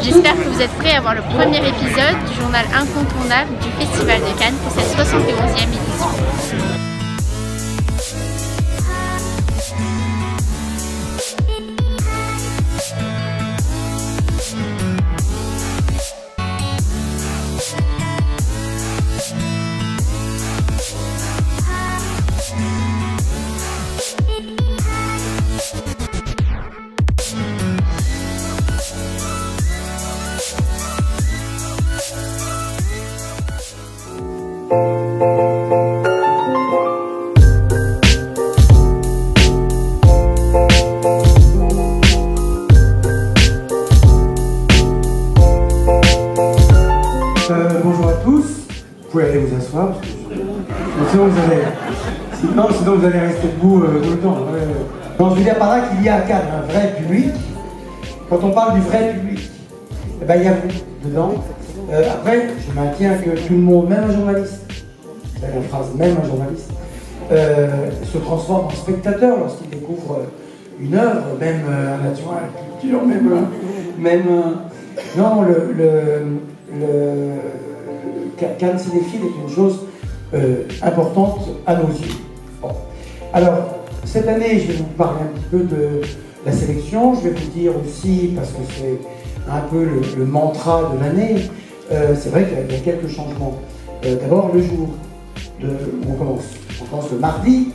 J'espère que vous êtes prêts à voir le premier épisode du journal incontournable du Festival de Cannes pour cette 71e édition. Bonjour à tous, vous pouvez aller vous asseoir, parce que sinon vous allez rester debout tout le temps. Non, je veux dire par là qu'il y a à Cannes un vrai public. Quand on parle du vrai public, eh ben, il y a vous dedans. Après, je maintiens que tout le monde, même un journaliste, c'est la phrase, même un journaliste, se transforme en spectateur lorsqu'il découvre une œuvre, même un naturel, culture, non, Cannes Cinéphile est une chose importante à nos yeux. Bon. Alors, cette année, je vais vous parler un petit peu de la sélection. Je vais vous dire aussi, parce que c'est un peu le mantra de l'année, c'est vrai qu'il y a quelques changements. D'abord, le jour où on commence. On commence le mardi,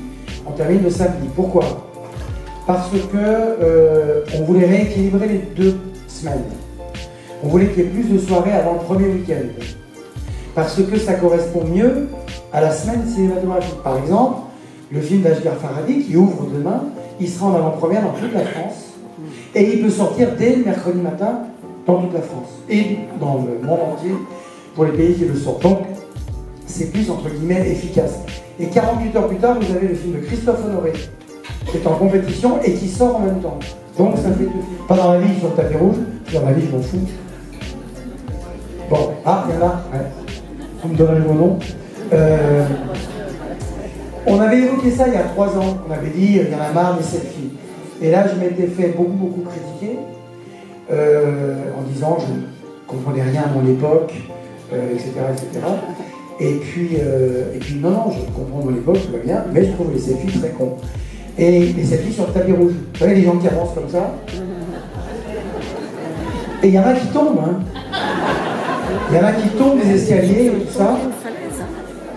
on termine le samedi. Pourquoi? Parce que on voulait rééquilibrer les 2 semaines. On voulait qu'il y ait plus de soirées avant le premier week-end. Parce que ça correspond mieux à la semaine cinématographique. Par exemple, le film d'Ashghar Farhadi, qui ouvre demain, il sera en avant-première dans toute la France. Et il peut sortir dès le mercredi matin dans toute la France. Et dans le monde entier, pour les pays qui le sortent. Donc, c'est plus, entre guillemets, efficace. Et 48 heures plus tard, vous avez le film de Christophe Honoré, qui est en compétition et qui sort en même temps. Donc, ça fait 2 films. Pas dans la vie sur le tapis rouge, dans la vie, je m'en fous. Bon, ah, il y en a, ouais. Vous me donnez mon nom. On avait évoqué ça il y a 3 ans. On avait dit, il y en a marre des selfies. Et là, je m'étais fait beaucoup critiquer en disant, je ne comprenais rien à mon époque, etc., etc. Et puis, non, je comprends mon époque, tout va bien, mais je trouve les selfies très cons. Et les selfies sur le tapis rouge. Vous savez, les gens qui avancent comme ça. Et il y en a qui tombent, hein. Il y en a qui tombent des escaliers et tout ça.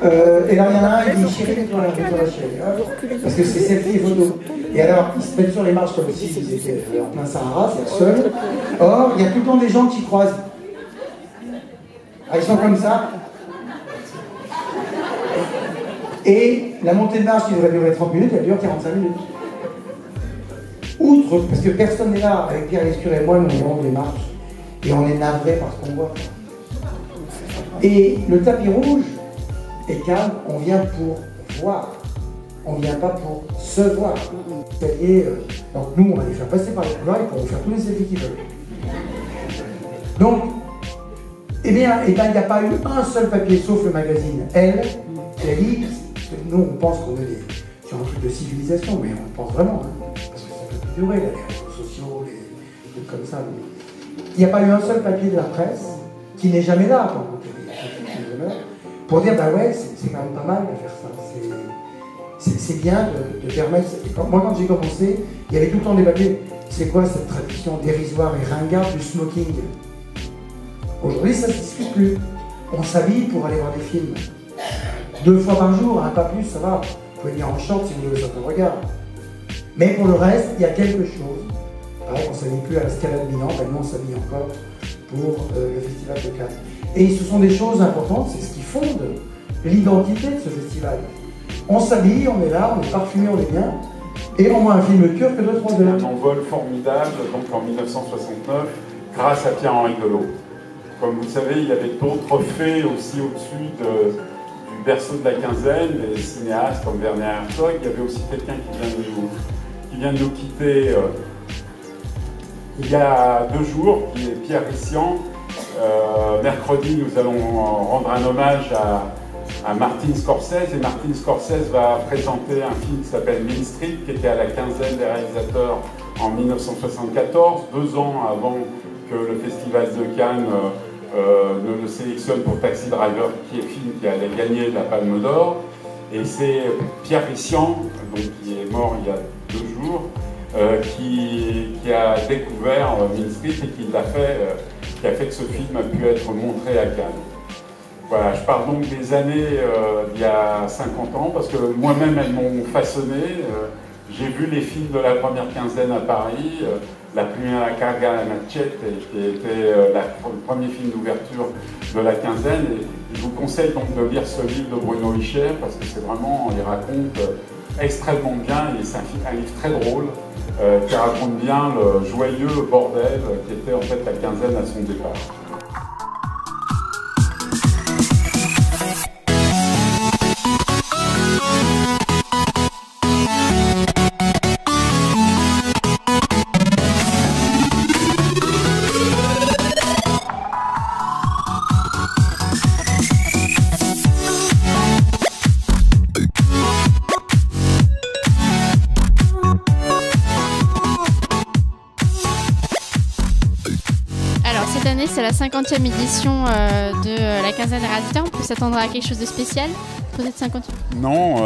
Et là, il y en a un qui dit chérie, mets-toi à la chaîne. Parce que c'est selfie et photo. Et alors, ils se mettent sur les marches comme s'ils étaient en plein Sahara, c'est seul. Or, il y a tout le temps des gens qui croisent. Ah, ils sont comme ça. Et la montée de marche qui devrait durer 30 minutes, elle dure 45 minutes. Outre, parce que personne n'est là, avec Pierre Lescure et moi, nous avons des marches. Et on est navré par ce qu'on voit. Et le tapis rouge est calme, on vient pour voir. On ne vient pas pour se voir. Et donc nous, on va les faire passer par les couloirs et pour faire tous les effets qu'ils veulent. Donc, eh bien, il n'y a pas eu un seul papier, sauf le magazine Elle, qui a dit, nous on pense qu'on est sur un truc de civilisation, mais on pense vraiment, hein, parce que ça peut plus durer, les réseaux sociaux, les trucs comme ça. Il n'y a pas eu un seul papier de la presse qui n'est jamais là pour dire, bah ouais, c'est quand même pas mal de faire ça. C'est bien de permettre. Moi, quand j'ai commencé, il y avait tout le temps des papiers. C'est quoi cette tradition dérisoire et ringarde du smoking? Aujourd'hui, ça ne se discute plus. On s'habille pour aller voir des films. 2 fois par jour, hein, pas plus, ça va. Vous pouvez venir en short si vous voulez sortir le regard. Mais pour le reste, il y a quelque chose. Pareil, on ne s'habille plus à la Scalade Milan, nous on s'habille encore pour le Festival de Cannes. Et ce sont des choses importantes, c'est ce qui fonde l'identité de ce festival. On s'habille, on est là, on est parfumé, on est bien, et on voit un film turc de 3 heures. Un envol formidable, donc en 1969, grâce à Pierre-Henri Gelot. Comme vous le savez, il y avait d'autres faits aussi au-dessus du berceau de la quinzaine, des cinéastes comme Werner Herzog. Il y avait aussi quelqu'un qui vient de nous quitter il y a 2 jours, qui est Pierre Rissian. Mercredi, nous allons rendre un hommage à Martin Scorsese, et Martin Scorsese va présenter un film qui s'appelle Mean Street, qui était à la quinzaine des réalisateurs en 1974, 2 ans avant que le Festival de Cannes ne le sélectionne pour Taxi Driver, qui est le film qui allait gagner la Palme d'Or. Et c'est Pierre Rissian, donc, qui est mort il y a 2 jours, qui a découvert Mean Street et qui a fait que ce film a pu être montré à Cannes. Voilà, je parle donc des années d'il y a 50 ans, parce que moi-même elles m'ont façonné. J'ai vu les films de la première quinzaine à Paris, La pluie à la carga à la machette, qui était le premier film d'ouverture de la quinzaine. Et je vous conseille donc de lire ce livre de Bruno Hischer, parce que c'est vraiment, il raconte extrêmement bien, et c'est un livre très drôle, qui raconte bien le joyeux bordel qui était en fait la quinzaine à son départ. Cette année, c'est la 50e édition de la quinzaine des réalisateurs. On peut s'attendre à quelque chose de spécial pour cette 50e? Non,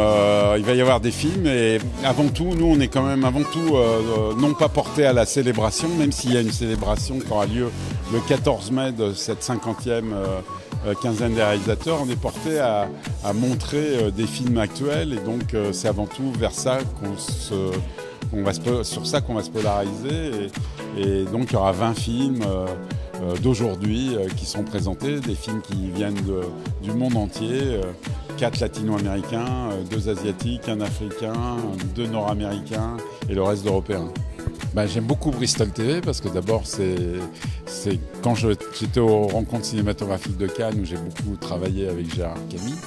il va y avoir des films et avant tout, nous on est quand même non pas porté à la célébration, même s'il y a une célébration qui aura lieu le 14 mai de cette 50e quinzaine des réalisateurs. On est porté à montrer des films actuels et donc c'est avant tout vers ça sur ça qu'on va se polariser et donc il y aura 20 films d'aujourd'hui qui sont présentés, des films qui viennent du monde entier, 4 latino-américains, 2 asiatiques, 1 africain, 2 nord-américains et le reste d'européens. J'aime beaucoup Bristol TV parce que d'abord c'est quand j'étais aux rencontres cinématographiques de Cannes où j'ai beaucoup travaillé avec Gérard Camille.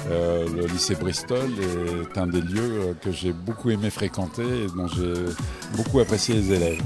Le lycée Bristol est un des lieux que j'ai beaucoup aimé fréquenter et dont j'ai beaucoup apprécié les élèves.